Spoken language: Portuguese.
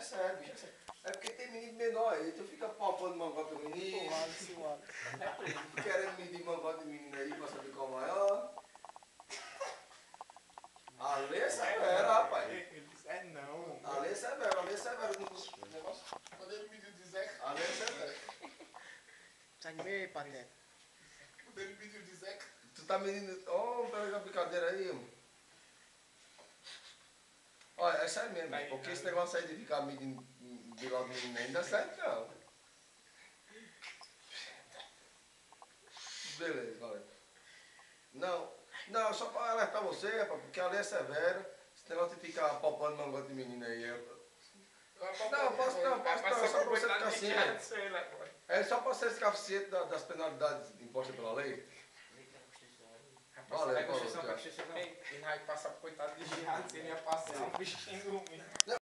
sério, bicho, é sério. É porque tem menino menor aí, tu fica palpando mangote do menino, querendo medir mangote do menino aí pra saber qual é o maior. A lei é severa, rapaz. Ele disse, é não. A lei é severa no negócio. Quando ele pediu de Zeca, A lei é severa. Sai de meio, pateta. quando ele pediu de Zeca, Tu tá medindo. Ó, pega a brincadeira aí, mano. Olha, é sério mesmo, Aí, porque aí. esse negócio aí de ficar medindo bilhão do menino ainda é sério, não. Beleza, valeu. Não, só pra alertar você, rapaz, porque a lei é severa. Esse negócio de ficar palpando mangote de menino aí Não, posso não, só pra você ficar ciente. É só pra você ficar ciente das penalidades impostas pela lei. Valeu, Constituição, ele vai passar pro coitado de Giado, se ele ia passar o bichinho dormindo.